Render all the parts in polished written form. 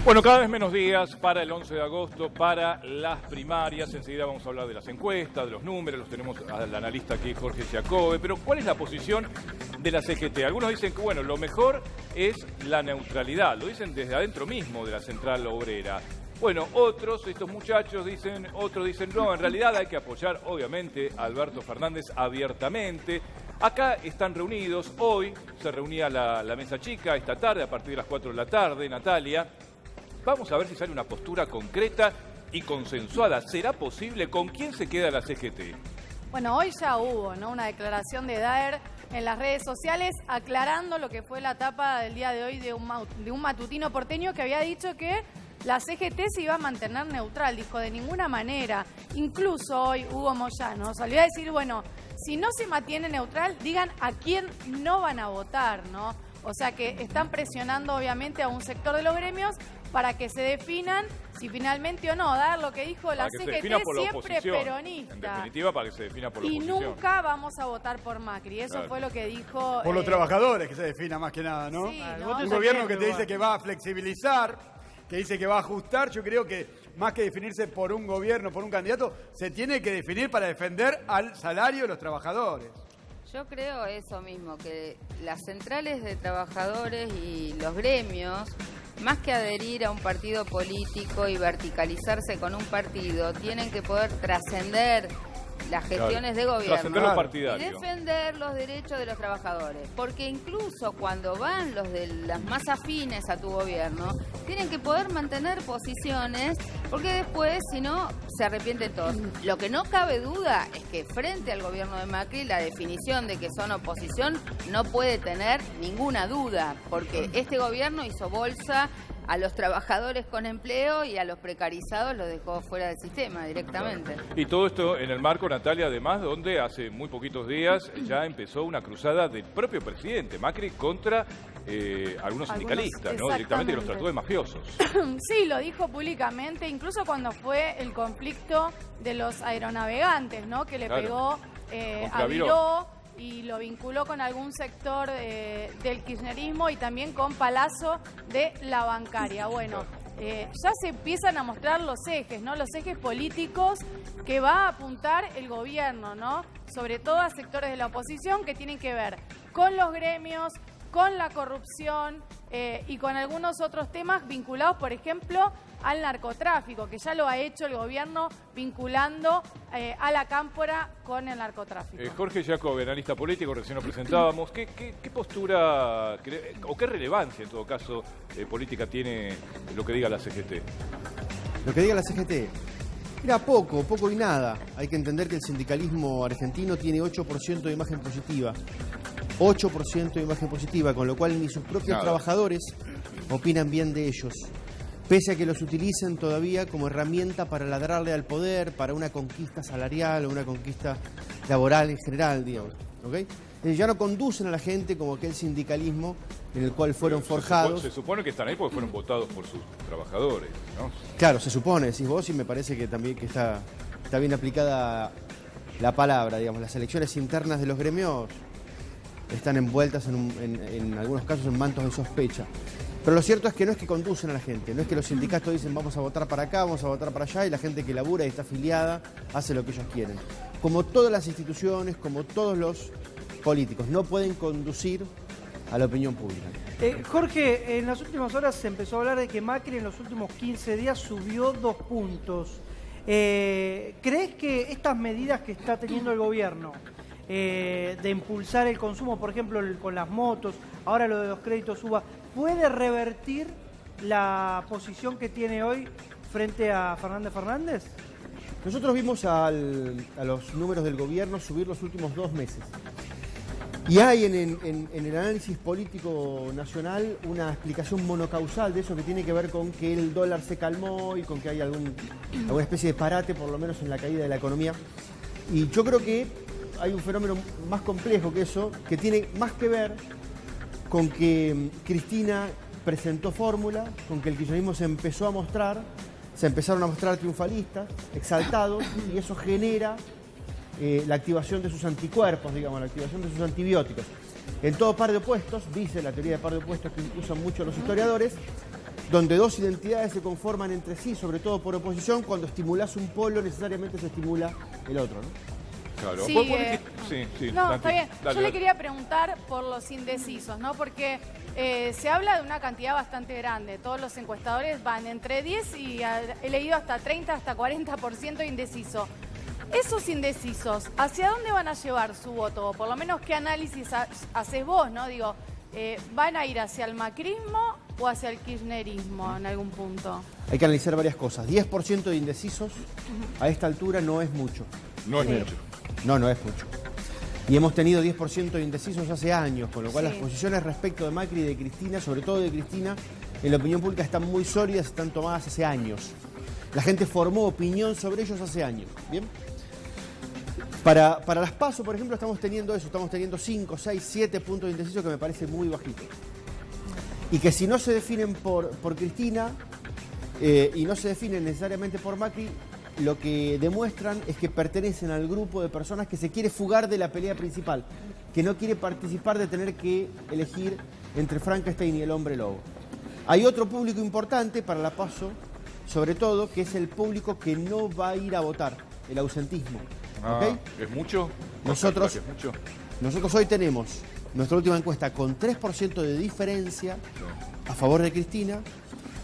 Bueno, cada vez menos días para el 11 de agosto, para las primarias. Enseguida vamos a hablar de las encuestas, de los números. Los tenemos al analista aquí, Jorge Giacobbe. Pero, ¿cuál es la posición de la CGT? Algunos dicen que, bueno, lo mejor es la neutralidad. Lo dicen desde adentro mismo de la Central Obrera. Bueno, estos muchachos otros dicen, no, en realidad hay que apoyar, obviamente, a Alberto Fernández abiertamente. Acá están reunidos, hoy se reunía la mesa chica, esta tarde, a partir de las 4 de la tarde, Natalia. Vamos a ver si sale una postura concreta y consensuada. ¿Será posible? ¿Con quién se queda la CGT? Bueno, hoy ya hubo, ¿no?, una declaración de Daer en las redes sociales aclarando lo que fue la tapa del día de hoy de un matutino porteño que había dicho que la CGT se iba a mantener neutral. Dijo, de ninguna manera. Incluso hoy Hugo Moyano salió a decir, bueno, si no se mantiene neutral, digan a quién no van a votar, ¿no? O sea que están presionando obviamente a un sector de los gremios para que se definan si finalmente o no. Dar lo que dijo la CGT, siempre peronista. En definitiva, para que se defina por la oposición. Y nunca vamos a votar por Macri. Eso fue lo que dijo... Por los trabajadores que se defina más que nada, ¿no? Sí, Un gobierno que te dice que va a flexibilizar, que dice que va a ajustar. Yo creo que más que definirse por un gobierno, por un candidato, se tiene que definir para defender al salario de los trabajadores. Yo creo eso mismo, que las centrales de trabajadores y los gremios, más que adherir a un partido político y verticalizarse con un partido, tienen que poder trascender las gestiones de gobierno y defender los derechos de los trabajadores. Porque incluso cuando van los de las más afines a tu gobierno, tienen que poder mantener posiciones, porque después, si no, se arrepienten todos. Lo que no cabe duda es que frente al gobierno de Macri, la definición de que son oposición no puede tener ninguna duda, porque este gobierno hizo bolsa a los trabajadores con empleo y a los precarizados los dejó fuera del sistema directamente. Y todo esto en el marco, Natalia, además, donde hace muy poquitos días ya empezó una cruzada del propio presidente Macri contra algunos sindicalistas, ¿no? Directamente, que los trató de mafiosos. Sí, lo dijo públicamente, incluso cuando fue el conflicto de los aeronavegantes, ¿no? Que le pegó a Viró y lo vinculó con algún sector del kirchnerismo y también con Palazzo de la bancaria. Bueno, ya se empiezan a mostrar los ejes, ¿no? Los ejes políticos que va a apuntar el gobierno, ¿no? Sobre todo a sectores de la oposición que tienen que ver con los gremios, con la corrupción y con algunos otros temas vinculados, por ejemplo, al narcotráfico, que ya lo ha hecho el gobierno vinculando a la cámpora con el narcotráfico. Jorge Giacobbe, analista político, recién lo presentábamos. ¿Qué postura o qué relevancia, en todo caso, política tiene lo que diga la CGT? Lo que diga la CGT... Mira, poco y nada. Hay que entender que el sindicalismo argentino tiene 8% de imagen positiva. 8% de imagen positiva, con lo cual ni sus propios trabajadores opinan bien de ellos. Pese a que los utilicen todavía como herramienta para ladrarle al poder, para una conquista salarial o una conquista laboral en general, digamos. ¿Okay? Ya no conducen a la gente como aquel sindicalismo en el cual fueron forjados. Se supone que están ahí porque fueron votados por sus trabajadores, ¿no? Claro, se supone, decís vos, y me parece que también que está bien aplicada la palabra, digamos. Las elecciones internas de los gremios están envueltas en algunos casos en mantos de sospecha. Pero lo cierto es que no es que conducen a la gente, no es que los sindicatos dicen vamos a votar para acá, vamos a votar para allá, y la gente que labura y está afiliada hace lo que ellos quieren. Como todas las instituciones, como todos los políticos, no pueden conducir a la opinión pública. Jorge, en las últimas horas se empezó a hablar de que Macri en los últimos 15 días subió 2 puntos. ¿Crees que estas medidas que está teniendo el gobierno de impulsar el consumo, por ejemplo, con las motos, ahora lo de los créditos UBA, puede revertir la posición que tiene hoy frente a Fernández? Nosotros vimos a los números del gobierno subir los últimos 2 meses. Y hay en el análisis político nacional una explicación monocausal de eso, que tiene que ver con que el dólar se calmó y con que hay alguna especie de parate, por lo menos en la caída de la economía. Y yo creo que hay un fenómeno más complejo que eso, que tiene más que ver con que Cristina presentó fórmula, con que el kirchnerismo se empezaron a mostrar triunfalistas, exaltados, y eso genera la activación de sus anticuerpos, digamos, la activación de sus antibióticos. En todo par de opuestos, dice la teoría de par de opuestos que usan mucho los historiadores, donde dos identidades se conforman entre sí, sobre todo por oposición. Cuando estimulás un polo, necesariamente se estimula el otro, ¿no? Claro. Sí, no, está bien. Yo le quería preguntar por los indecisos, ¿no? Porque se habla de una cantidad bastante grande. Todos los encuestadores van entre 10 y he leído hasta 30, hasta 40% indeciso. Esos indecisos, ¿hacia dónde van a llevar su voto? O por lo menos, ¿qué análisis haces vos, no? Digo, ¿van a ir hacia el macrismo o hacia el kirchnerismo en algún punto? Hay que analizar varias cosas. 10% de indecisos a esta altura no es mucho. No es mucho. No es mucho. Y hemos tenido 10% de indecisos hace años, con lo cual las posiciones respecto de Macri y de Cristina, sobre todo de Cristina, en la opinión pública están muy sólidas, están tomadas hace años. La gente formó opinión sobre ellos hace años. ¿Bien? Para las PASO, por ejemplo, estamos teniendo 5, 6, 7 puntos de indeciso que me parece muy bajito. Y que si no se definen por Cristina y no se definen necesariamente por Macri, lo que demuestran es que pertenecen al grupo de personas que se quiere fugar de la pelea principal, que no quiere participar de tener que elegir entre Frankenstein y el hombre lobo. Hay otro público importante para la PASO, sobre todo, que es el público que no va a ir a votar, el ausentismo. ¿Okay? ¿Es mucho? Nosotros, ¿Es mucho? Nosotros hoy tenemos nuestra última encuesta con 3% de diferencia a favor de Cristina,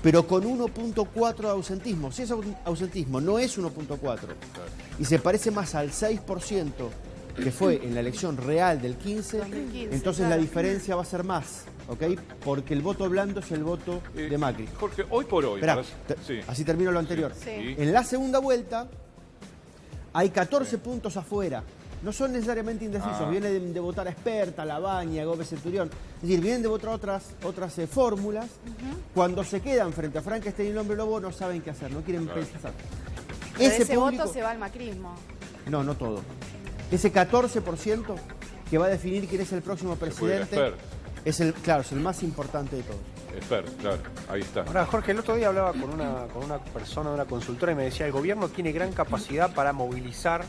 pero con 1.4 de ausentismo. Si es ausentismo, no es 1.4. Y se parece más al 6% que fue en la elección real del 15, entonces la diferencia va a ser más, ¿ok? Porque el voto blando es el voto de Macri. Jorge, hoy por hoy... Esperá, así termino lo anterior. Sí. En la segunda vuelta hay 14 puntos afuera. No son necesariamente indecisos, vienen de votar a Experta, Labaña, Gómez Centurión. Es decir, vienen de votar otras fórmulas. Cuando se quedan frente a Frankenstein y el hombre lobo, no saben qué hacer, no quieren pensar. Ese voto se va al macrismo. No todo. Ese 14% que va a definir quién es el próximo presidente es el más importante de todos. Claro, ahí está. Ahora, Jorge, el otro día hablaba con una persona de una consultora y me decía, el gobierno tiene gran capacidad para movilizar,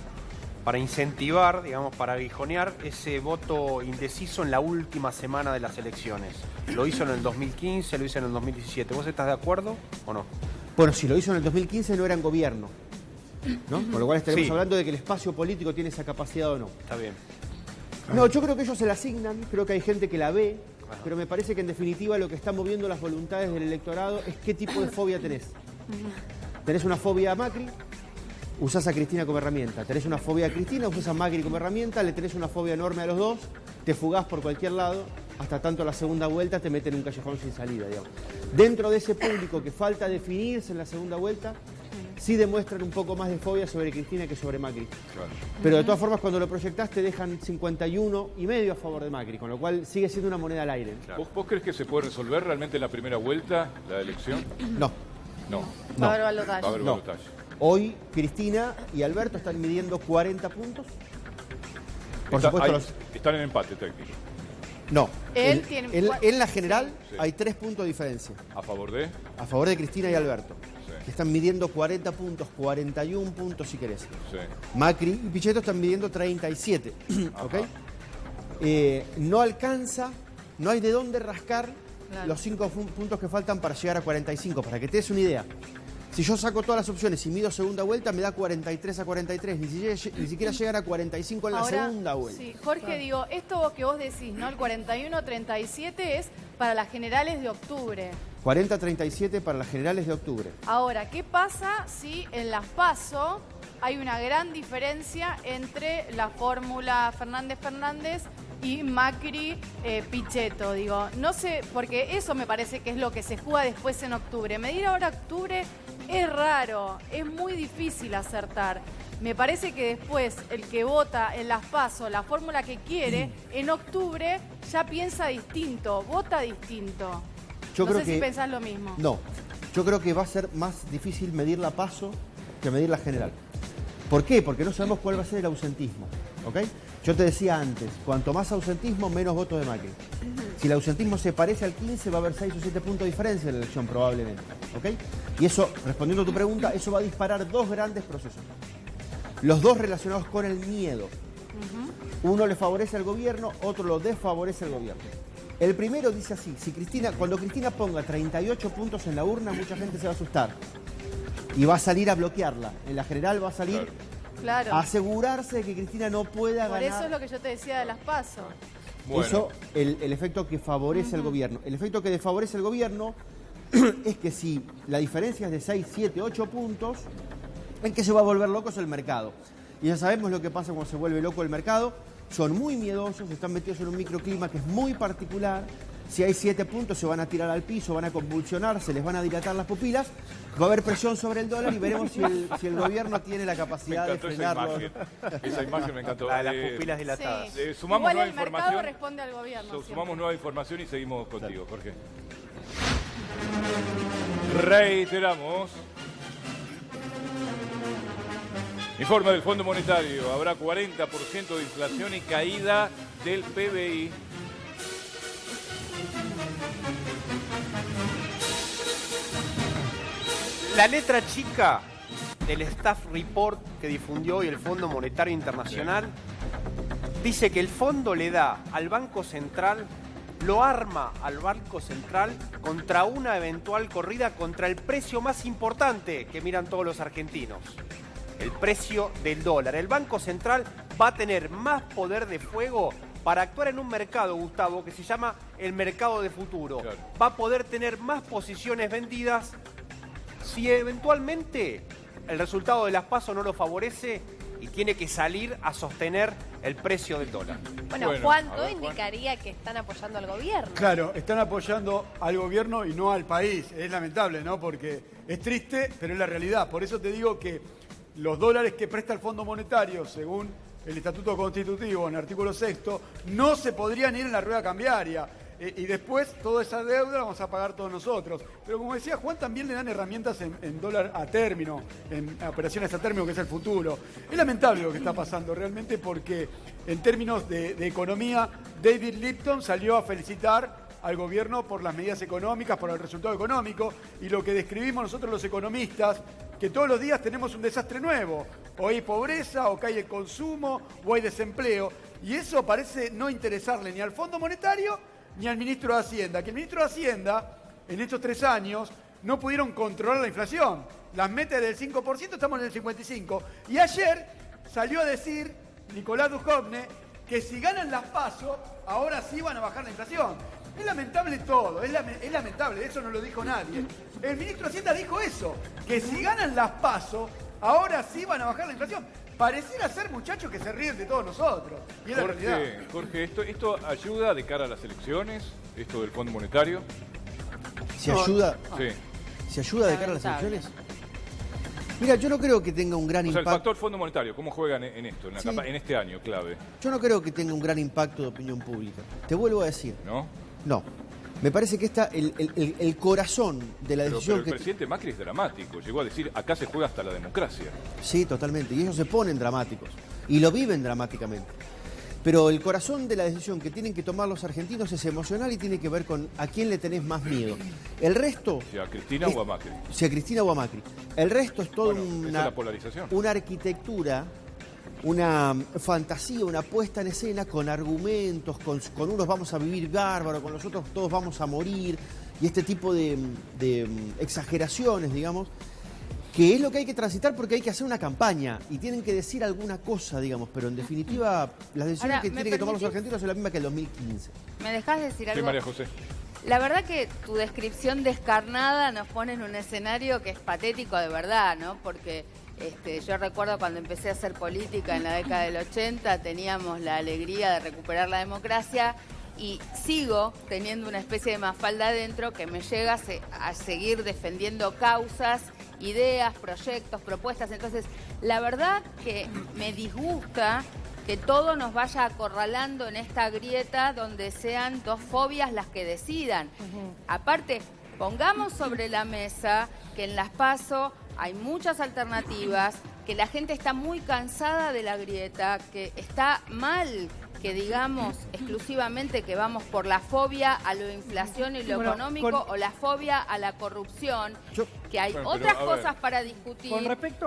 para incentivar, digamos, para aguijonear ese voto indeciso en la última semana de las elecciones. Lo hizo en el 2015, lo hizo en el 2017. ¿Vos estás de acuerdo o no? Bueno, si lo hizo en el 2015 no era en gobierno, ¿no? Con lo cual estaremos hablando de que el espacio político tiene esa capacidad o no. Está bien. No, yo creo que ellos se la asignan, creo que hay gente que la ve, pero me parece que en definitiva lo que está moviendo las voluntades del electorado es qué tipo de fobia tenés. ¿Tenés una fobia a Macri? Usás a Cristina como herramienta. Tenés una fobia a Cristina, usás a Macri como herramienta, le tenés una fobia enorme a los dos, te fugás por cualquier lado, hasta tanto la segunda vuelta te meten en un callejón sin salida, digamos. Dentro de ese público que falta definirse en la segunda vuelta, sí demuestran un poco más de fobia sobre Cristina que sobre Macri. Claro. Pero de todas formas, cuando lo proyectás, te dejan 51,5 a favor de Macri, con lo cual sigue siendo una moneda al aire. Claro. ¿Vos crees que se puede resolver realmente en la primera vuelta la elección? No. Va a haber balotaje. Hoy Cristina y Alberto están midiendo 40 puntos. Por supuesto, están en empate técnico. No. En la general Sí. hay 3 puntos de diferencia. ¿A favor de? A favor de Cristina y Alberto. Sí. Que están midiendo 40 puntos, 41 puntos si querés. Sí. Macri y Pichetto están midiendo 37. ¿Ok? No alcanza, no hay de dónde rascar los 5 puntos que faltan para llegar a 45. Para que te des una idea. Si yo saco todas las opciones y mido segunda vuelta, me da 43 a 43. Ni siquiera llegar a 45 en la segunda vuelta. Sí, Jorge, digo, esto que vos decís, ¿no? El 41-37 es para las generales de octubre. 40-37 para las generales de octubre. Ahora, ¿qué pasa si en las PASO hay una gran diferencia entre la fórmula Fernández-Fernández y Macri-Pichetto? Digo, no sé, porque eso me parece que es lo que se juega después en octubre. Medir ahora octubre es raro, es muy difícil acertar. Me parece que después el que vota en las PASO la fórmula que quiere, en octubre ya piensa distinto, vota distinto. Yo no creo sé si pensás lo mismo. No, yo creo que va a ser más difícil medir la PASO que medir la general. ¿Por qué? Porque no sabemos cuál va a ser el ausentismo, ¿ok? Yo te decía antes, cuanto más ausentismo, menos votos de Macri. Si el ausentismo se parece al 15, va a haber 6 o 7 puntos de diferencia en la elección probablemente, ¿ok? Y eso, respondiendo a tu pregunta, eso va a disparar 2 grandes procesos. Los 2 relacionados con el miedo. Uno le favorece al gobierno, otro lo desfavorece al gobierno. El primero dice así, cuando Cristina ponga 38 puntos en la urna, mucha gente se va a asustar. Y va a salir a bloquearla. En la general va a salir a asegurarse de que Cristina no pueda ganar. Por eso es lo que yo te decía de las PASO. Bueno. Eso, el efecto que favorece al gobierno. El efecto que desfavorece al gobierno es que si la diferencia es de 6, 7, 8 puntos, en que se va a volver loco es el mercado. Y ya sabemos lo que pasa cuando se vuelve loco el mercado. Son muy miedosos, están metidos en un microclima que es muy particular. Si hay 7 puntos se van a tirar al piso, van a convulsionar, se les van a dilatar las pupilas. Va a haber presión sobre el dólar y veremos si el gobierno tiene la capacidad de frenarlo. Esa imagen me encantó. La de las pupilas dilatadas. Sí. Sumamos Igual nueva el mercado información. responde al gobierno. Sumamos nueva información y seguimos contigo, Jorge. Reiteramos. Informe del Fondo Monetario. Habrá 40% de inflación y caída del PBI. La letra chica del Staff Report que difundió hoy el Fondo Monetario Internacional dice que el fondo le da al Banco Central, lo arma al Banco Central contra una eventual corrida contra el precio más importante que miran todos los argentinos, el precio del dólar. El Banco Central va a tener más poder de fuego para actuar en un mercado, Gustavo, que se llama el mercado de futuro. Claro. Va a poder tener más posiciones vendidas si eventualmente el resultado de las PASO no lo favorece y tiene que salir a sostener el precio del dólar. Bueno, Juan, todo indicaría que están apoyando al gobierno. Claro, están apoyando al gobierno y no al país. Es lamentable, ¿no? Porque es triste, pero es la realidad. Por eso te digo que los dólares que presta el Fondo Monetario, según el Estatuto Constitutivo, en el artículo 6, no se podrían ir en la rueda cambiaria. Y después toda esa deuda la vamos a pagar todos nosotros. Pero como decía Juan, también le dan herramientas en dólar a término, en operaciones a término, que es el futuro. Es lamentable lo que está pasando realmente porque en términos de economía, David Lipton salió a felicitar al gobierno por las medidas económicas, por el resultado económico, y lo que describimos nosotros los economistas, que todos los días tenemos un desastre nuevo. O hay pobreza, o cae el consumo, o hay desempleo. Y eso parece no interesarle ni al Fondo Monetario ni al ministro de Hacienda, que el ministro de Hacienda, en estos 3 años, no pudieron controlar la inflación. Las metas del 5%, estamos en el 55%. Y ayer salió a decir Nicolás Dujovne que si ganan las PASO, ahora sí van a bajar la inflación. Es lamentable todo, es lamentable, eso no lo dijo nadie. El ministro de Hacienda dijo eso, que si ganan las PASO, ahora sí van a bajar la inflación. Pareciera ser, muchachos, que se ríen de todos nosotros. Y es la realidad. Jorge, ¿esto ayuda de cara a las elecciones? ¿Esto del Fondo Monetario? ¿Se ayuda? Sí. ¿Se ayuda de cara a las elecciones? Mira, yo no creo que tenga un gran impacto. El factor Fondo Monetario, ¿cómo juegan en esto, en este año clave? Yo no creo que tenga un gran impacto de opinión pública. Te vuelvo a decir. ¿No? No. Me parece que está el corazón de la decisión pero el presidente Macri es dramático. Llegó a decir, acá se juega hasta la democracia. Sí, totalmente. Y ellos se ponen dramáticos. Y lo viven dramáticamente. Pero el corazón de la decisión que tienen que tomar los argentinos es emocional y tiene que ver con a quién le tenés más miedo. El resto... Si a Cristina o a Macri. Si a Cristina o a Macri. El resto es todo la polarización. Una arquitectura, una fantasía, una puesta en escena con argumentos, con unos vamos a vivir bárbaro, con los otros todos vamos a morir, y este tipo de exageraciones, digamos, que es lo que hay que transitar porque hay que hacer una campaña y tienen que decir alguna cosa, digamos, pero en definitiva las decisiones que tienen que tomar los argentinos son las mismas que el 2015. ¿Me dejás decir algo? Sí, María José. La verdad que tu descripción descarnada nos pone en un escenario que es patético de verdad, ¿no? Porque yo recuerdo cuando empecé a hacer política en la década del 80, teníamos la alegría de recuperar la democracia y sigo teniendo una especie de mafalda adentro que me llega a seguir defendiendo causas, ideas, proyectos, propuestas. Entonces, la verdad que me disgusta que todo nos vaya acorralando en esta grieta donde sean dos fobias las que decidan. Aparte, pongamos sobre la mesa que en las PASO hay muchas alternativas, que la gente está muy cansada de la grieta, que está mal que digamos exclusivamente que vamos por la fobia a la inflación y lo económico o la fobia a la corrupción, que hay otras cosas para discutir,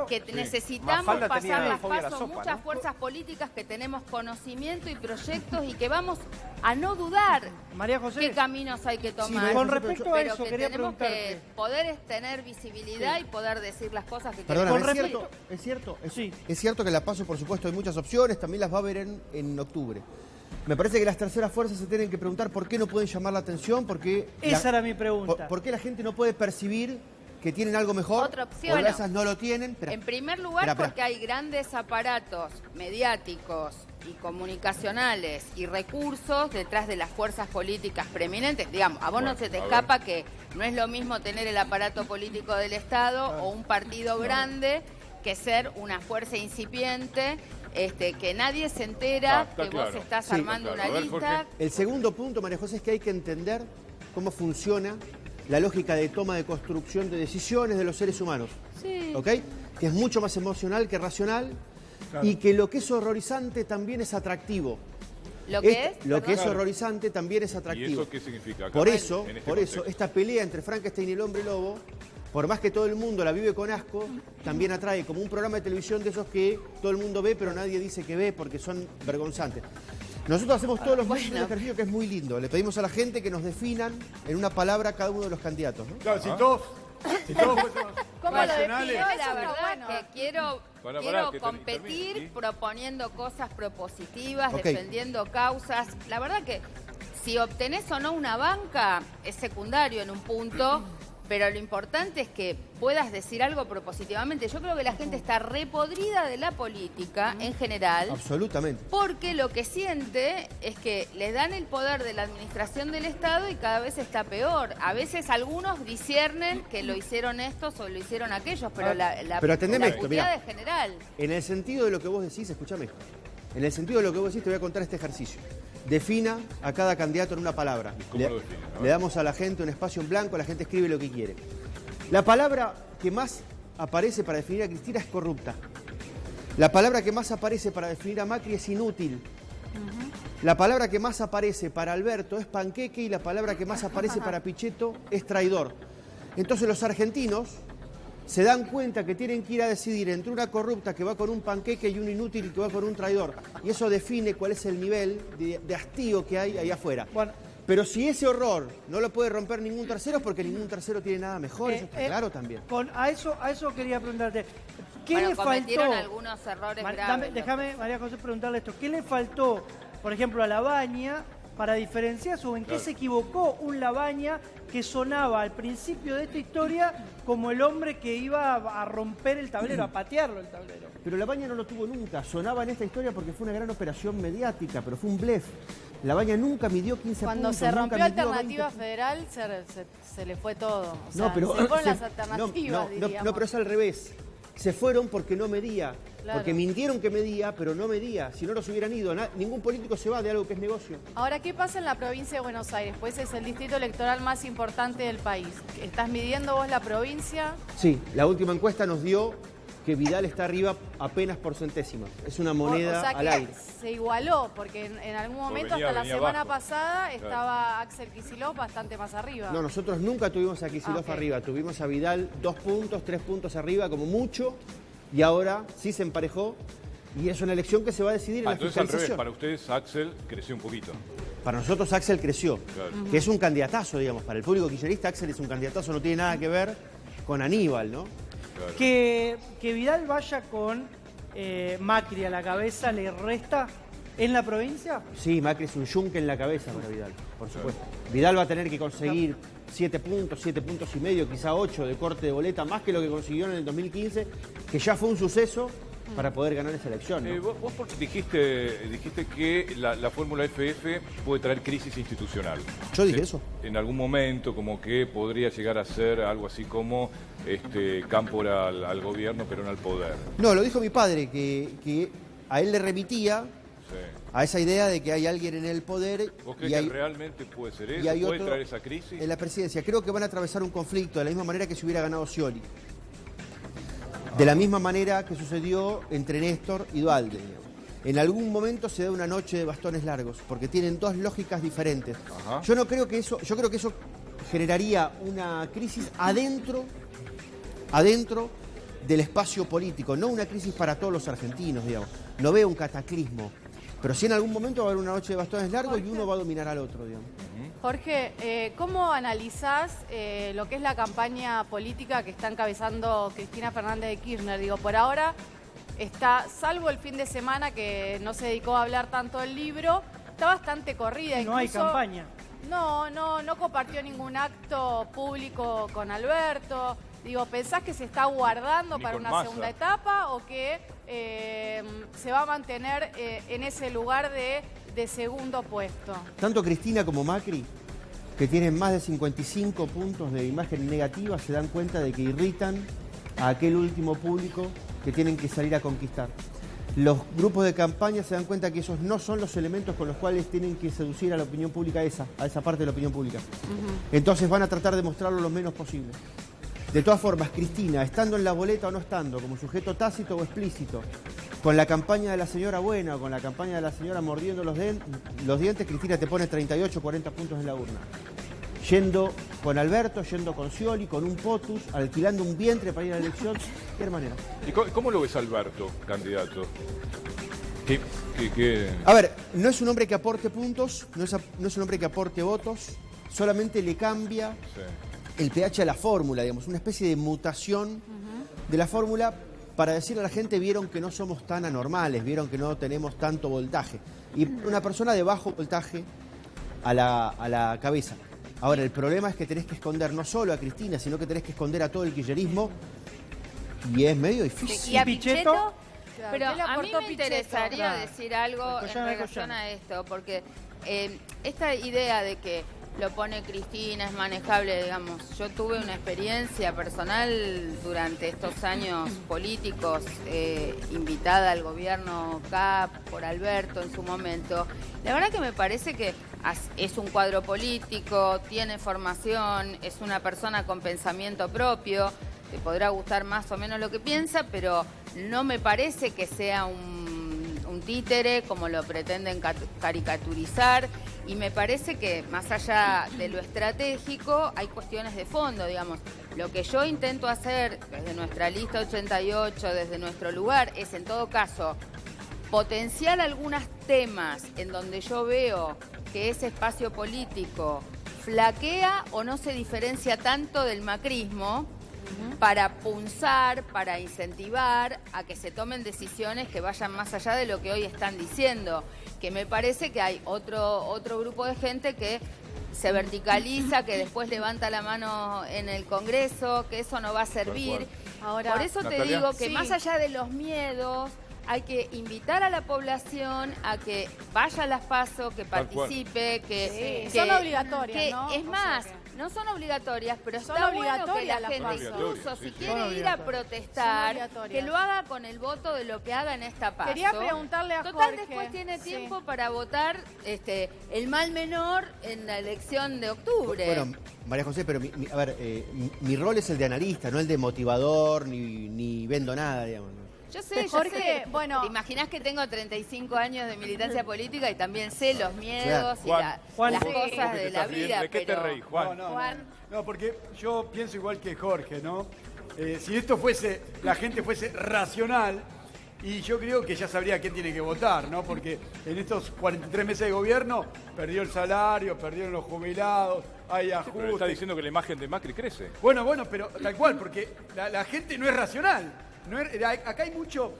que necesitamos pasar las pasos, muchas fuerzas políticas que tenemos conocimiento y proyectos y que vamos a no dudar María José, qué caminos hay que tomar. Con respecto a eso, que quería tenemos preguntarte. que poder tener visibilidad y poder decir las cosas que Perdóname, queremos. es cierto que la PASO, por supuesto, hay muchas opciones, también las va a haber en octubre. Me parece que las terceras fuerzas se tienen que preguntar por qué no pueden llamar la atención, Esa era mi pregunta. ¿Por qué la gente no puede percibir que tienen algo mejor? Otra opción. O esas no lo tienen. En primer lugar, porque hay grandes aparatos mediáticos y comunicacionales y recursos detrás de las fuerzas políticas preeminentes. Digamos, a vos no se te escapa que no es lo mismo tener el aparato político del Estado o un partido grande que ser una fuerza incipiente, que nadie se entera que vos estás armando una lista. El segundo punto, María José, es que hay que entender cómo funciona la lógica de toma de construcción de decisiones de los seres humanos. Sí. ¿Ok? Que es mucho más emocional que racional y que lo que es horrorizante también es atractivo. Lo que es horrorizante también es atractivo. ¿Y eso qué significa? Por eso, esta pelea entre Frankenstein y el hombre lobo, por más que todo el mundo la vive con asco, también atrae como un programa de televisión de esos que todo el mundo ve, pero nadie dice que ve porque son vergonzantes. Nosotros hacemos todos los meses un ejercicio que es muy lindo. Le pedimos a la gente que nos definan en una palabra cada uno de los candidatos, ¿no? Claro, si todos fuésemos racionales. La verdad que quiero competir proponiendo cosas propositivas, defendiendo causas. La verdad que si obtenés o no una banca es secundario en un punto, pero lo importante es que puedas decir algo propositivamente. Yo creo que la gente está repodrida de la política en general. Absolutamente. Porque lo que siente es que les dan el poder de la administración del Estado y cada vez está peor. A veces algunos disciernen que lo hicieron estos o lo hicieron aquellos, pero pero atendeme esto, puteada es general. En el sentido de lo que vos decís, escúchame esto. En el sentido de lo que vos decís, te voy a contar este ejercicio. Defina a cada candidato en una palabra. Le damos a la gente un espacio en blanco, la gente escribe lo que quiere. La palabra que más aparece para definir a Cristina es corrupta. La palabra que más aparece para definir a Macri es inútil. La palabra que más aparece para Alberto es panqueque y la palabra que más aparece para Pichetto es traidor. Entonces los argentinos se dan cuenta que tienen que ir a decidir entre una corrupta que va con un panqueque y un inútil que va con un traidor. Y eso define cuál es el nivel de hastío que hay ahí afuera. Bueno, pero si ese horror no lo puede romper ningún tercero, es porque ningún tercero tiene nada mejor, eso está claro también. A eso quería preguntarte. ¿Qué le cometieron faltó? Algunos errores graves. Déjame, María José, preguntarle esto. ¿Qué le faltó, por ejemplo, a Labaña para diferenciarse o en qué se equivocó un Labaña que sonaba al principio de esta historia como el hombre que iba a romper el tablero, a patearlo el tablero? Pero Labaña no lo tuvo nunca. Sonaba en esta historia porque fue una gran operación mediática, pero fue un blef. Labaña nunca midió 15 Cuando puntos. se rompió Alternativa Federal se le fue todo. O sea, se fueron las alternativas, diríamos. No, pero es al revés. Se fueron porque no medía. Claro. Porque mintieron que medía, pero no medía. Si no los hubieran ido, ningún político se va de algo que es negocio. Ahora, ¿qué pasa en la provincia de Buenos Aires? Pues es el distrito electoral más importante del país. ¿Estás midiendo vos la provincia? Sí, la última encuesta nos dio que Vidal está arriba apenas por centésimas. Es una moneda al aire. Se igualó, porque en algún momento, hasta la semana pasada, estaba Axel Kicillof bastante más arriba. No, nosotros nunca tuvimos a Kicillof arriba. Tuvimos a Vidal 2 puntos, 3 puntos arriba, como mucho. Y ahora sí se emparejó. Y es una elección que se va a decidir en la fiscalización. Entonces, al revés, para ustedes Axel creció un poquito. Para nosotros Axel creció, que es un candidatazo, digamos. Para el público kirchnerista Axel es un candidatazo, no tiene nada que ver con Aníbal, ¿no? Claro. Que Vidal vaya con Macri a la cabeza, ¿le resta en la provincia? Sí, Macri es un yunque en la cabeza para Vidal, por supuesto. Vidal va a tener que conseguir 7 puntos y medio, quizá 8 de corte de boleta, más que lo que consiguió en el 2015, que ya fue un suceso para poder ganar esa elección, ¿no? Vos dijiste que la fórmula FF puede traer crisis institucional. Yo dije eso. En algún momento, como que podría llegar a ser algo así como Cámpora al gobierno, pero no al poder. No, lo dijo mi padre, que a él le remitía a esa idea de que hay alguien en el poder. ¿Vos crees que realmente puede ser eso? ¿Puede traer esa crisis? En la presidencia. Creo que van a atravesar un conflicto de la misma manera que si hubiera ganado Scioli. De la misma manera que sucedió entre Néstor y Duhalde, digamos. en algún momento se da una noche de bastones largos, porque tienen dos lógicas diferentes. Ajá. Yo creo que eso generaría una crisis adentro del espacio político, no una crisis para todos los argentinos, digamos. No veo un cataclismo, pero sí en algún momento va a haber una noche de bastones largos y uno va a dominar al otro, digamos. Jorge, ¿cómo analizás lo que es la campaña política que está encabezando Cristina Fernández de Kirchner? Digo, por ahora está, salvo el fin de semana que no se dedicó a hablar tanto del libro, está bastante corrida. No hay campaña. No compartió ningún acto público con Alberto. Digo, ¿pensás que se está guardando para una segunda etapa o que se va a mantener en ese lugar de segundo puesto? Tanto Cristina como Macri, que tienen más de 55 puntos de imagen negativa, se dan cuenta de que irritan a aquel último público que tienen que salir a conquistar. Los grupos de campaña se dan cuenta que esos no son los elementos con los cuales tienen que seducir a la opinión pública, a esa parte de la opinión pública. Entonces van a tratar de mostrarlo lo menos posible. De todas formas, Cristina, estando en la boleta o no estando, como sujeto tácito o explícito, con la campaña de la señora buena o con la campaña de la señora mordiendo los dientes, Cristina te pone 38 o 40 puntos en la urna. Yendo con Alberto, yendo con Scioli, con un POTUS, alquilando un vientre para ir a la elección, de qué manera. ¿Y cómo lo ves, Alberto, candidato? A ver, no es un hombre que aporte puntos, no es un hombre que aporte votos, solamente le cambia el pH a la fórmula, digamos, una especie de mutación de la fórmula para decirle a la gente, vieron que no somos tan anormales, vieron que no tenemos tanto voltaje. Y una persona de bajo voltaje a la cabeza. Ahora, el problema es que tenés que esconder no solo a Cristina, sino que tenés que esconder a todo el kirchnerismo y es medio difícil. ¿Y a Pichetto? Pero a mí me interesaría decir algo en relación a esto, porque esta idea de que lo pone Cristina, es manejable, digamos. Yo tuve una experiencia personal durante estos años políticos, invitada al gobierno CAP por Alberto en su momento. La verdad que me parece que es un cuadro político, tiene formación, es una persona con pensamiento propio, te podrá gustar más o menos lo que piensa, pero no me parece que sea un títere como lo pretenden caricaturizar. Y me parece que más allá de lo estratégico hay cuestiones de fondo, digamos. Lo que yo intento hacer desde nuestra lista 88, desde nuestro lugar, es en todo caso potenciar algunos temas en donde yo veo que ese espacio político flaquea o no se diferencia tanto del macrismo, para punzar, para incentivar a que se tomen decisiones que vayan más allá de lo que hoy están diciendo. Que me parece que hay otro grupo de gente que se verticaliza, que después levanta la mano en el Congreso, que eso no va a servir. Ahora, por eso te digo que más allá de los miedos, hay que invitar a la población a que vaya a las PASO, que participe, que son obligatorias, ¿no? Es más, no son obligatorias, pero está bueno que la gente, incluso si quiere ir a protestar, que lo haga con el voto de lo que haga en esta PASO. Quería preguntarle a Jorge. Total, después tiene tiempo para votar el mal menor en la elección de octubre. Bueno, María José, pero mi rol es el de analista, no el de motivador, ni vendo nada, digamos. Yo sé, Jorge, bueno, ¿te imaginás que tengo 35 años de militancia política y también sé los miedos y Juan, las cosas de la vida? ¿De qué te reís, Juan? No, porque yo pienso igual que Jorge, ¿no? Si esto fuese, la gente fuese racional, y yo creo que ya sabría quién tiene que votar, ¿no? Porque en estos 43 meses de gobierno perdió el salario, perdieron los jubilados, hay ajustes. Pero está diciendo que la imagen de Macri crece. Bueno, pero tal cual, porque la gente no es racional. Acá hay mucho,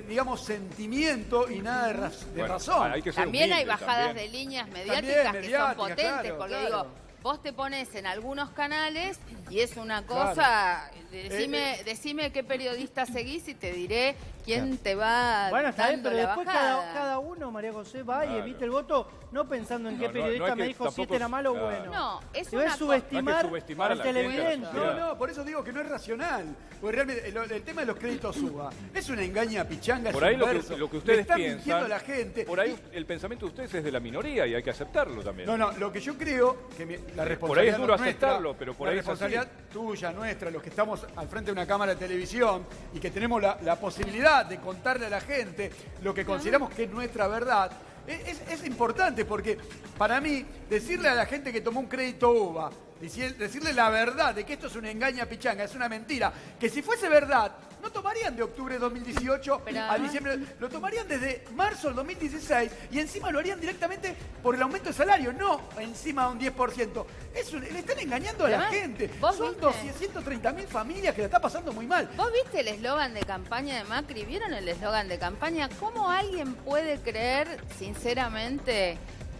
digamos, sentimiento y nada de razón. Hay que ser también hay humilde, bajadas de líneas mediáticas que son potentes, porque digo, vos te pones en algunos canales y es una cosa, decime qué periodista seguís y te diré quién te va está bien, pero la después bajada. cada uno, María José, va y emite el voto no pensando en qué periodista me dijo si este era malo o bueno. No, es Te ves subestimar a al la televidente. gente, No, por eso digo que no es racional. Porque realmente el tema de los créditos UBA es una engaña pichanga. Por ahí lo que ustedes están piensan, mintiendo a la gente. Por ahí el pensamiento de ustedes es de la minoría y hay que aceptarlo también. No, lo que yo creo, que la responsabilidad por ahí es duro nuestra, aceptarlo, pero por ahí es la responsabilidad tuya, nuestra, los que estamos al frente de una cámara de televisión y que tenemos la posibilidad de contarle a la gente lo que consideramos que es nuestra verdad. Es importante porque para mí decirle a la gente que tomó un crédito UBA, decirle la verdad de que esto es una engaña pichanga, es una mentira, que si fuese verdad, no tomarían de octubre de 2018 a diciembre, lo tomarían desde marzo del 2016 y encima lo harían directamente por el aumento de salario, no encima de un 10%. Le están engañando a la gente. Son 230.000 familias que la está pasando muy mal. ¿Vos viste el eslogan de campaña de Macri? ¿Vieron el eslogan de campaña? ¿Cómo alguien puede creer, sinceramente,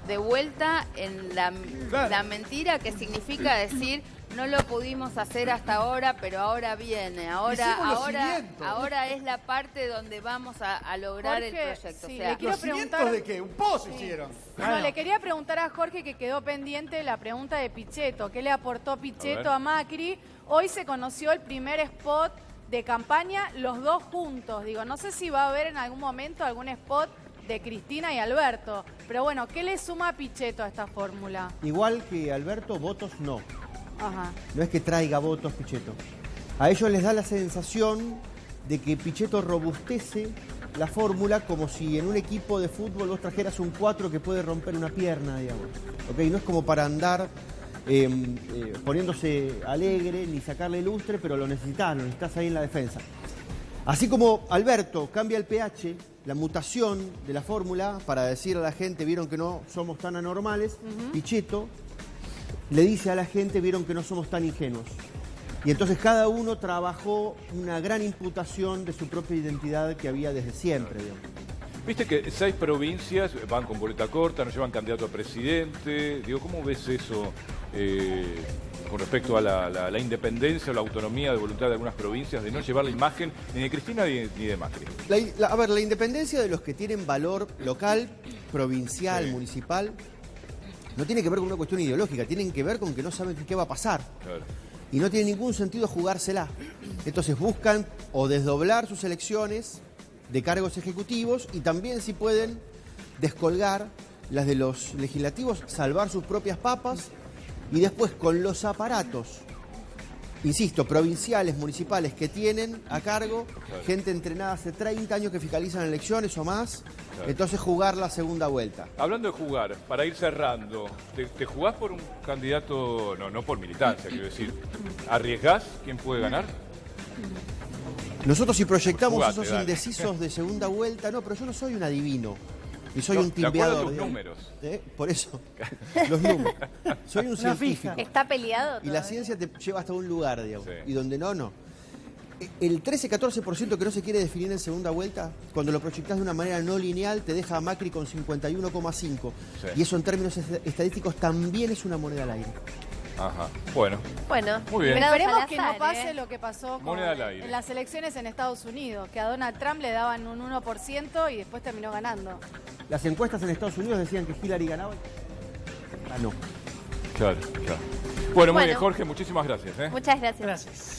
de vuelta en la mentira que significa decir no lo pudimos hacer hasta ahora, pero ahora viene, ahora es la parte donde vamos a lograr el proyecto? Sí, o sea, le quiero ¿Los cimientos de qué? ¿Un pozo hicieron? No, le quería preguntar a Jorge, que quedó pendiente la pregunta de Pichetto. ¿Qué le aportó Pichetto a Macri? Hoy se conoció el primer spot de campaña, los dos juntos. Digo, no sé si va a haber en algún momento algún spot de Cristina y Alberto. Pero bueno, ¿qué le suma a Pichetto a esta fórmula? Igual que Alberto, votos no. Ajá. No es que traiga votos Pichetto. A ellos les da la sensación de que Pichetto robustece la fórmula como si en un equipo de fútbol vos trajeras un 4 que puede romper una pierna, digamos. ¿Okay? No es como para andar poniéndose alegre ni sacarle lustre, pero lo necesitas ahí en la defensa. Así como Alberto cambia el pH, la mutación de la fórmula para decir a la gente, vieron que no somos tan anormales, Pichetto le dice a la gente, vieron que no somos tan ingenuos. Y entonces cada uno trabajó una gran imputación de su propia identidad que había desde siempre, digamos. Viste que 6 provincias van con boleta corta, no llevan candidato a presidente. Digo, ¿cómo ves eso con respecto a la independencia o la autonomía de voluntad de algunas provincias de no llevar la imagen ni de Cristina ni de Macri? A ver, la independencia de los que tienen valor local, provincial, municipal, no tiene que ver con una cuestión ideológica, tienen que ver con que no saben qué va a pasar. Claro. Y no tiene ningún sentido jugársela. Entonces buscan o desdoblar sus elecciones de cargos ejecutivos y también, si pueden, descolgar las de los legislativos, salvar sus propias papas y después con los aparatos, insisto, provinciales, municipales que tienen a cargo gente entrenada hace 30 años que fiscalizan elecciones o más, entonces jugar la segunda vuelta. Hablando de jugar, para ir cerrando, ¿te jugás por un candidato, no por militancia, quiero decir, arriesgás quién puede ganar? Nosotros si proyectamos Jugate, esos indecisos de segunda vuelta, no, pero yo no soy un adivino. Y soy un timbeador. Los números. Por eso, los números. Soy un científico. Está peleado todo. Y la ciencia te lleva hasta un lugar, digamos. Sí. Y donde no. El 13-14% que no se quiere definir en segunda vuelta, cuando lo proyectás de una manera no lineal, te deja a Macri con 51,5. Sí. Y eso en términos estadísticos también es una moneda al aire. Ajá. Bueno. Muy bien. Esperemos que no pase lo que pasó en las elecciones en Estados Unidos, que a Donald Trump le daban un 1% y después terminó ganando. Las encuestas en Estados Unidos decían que Hillary ganaba. Ganó. Claro. Bueno, muy bien, Jorge, muchísimas gracias. Muchas gracias. Gracias.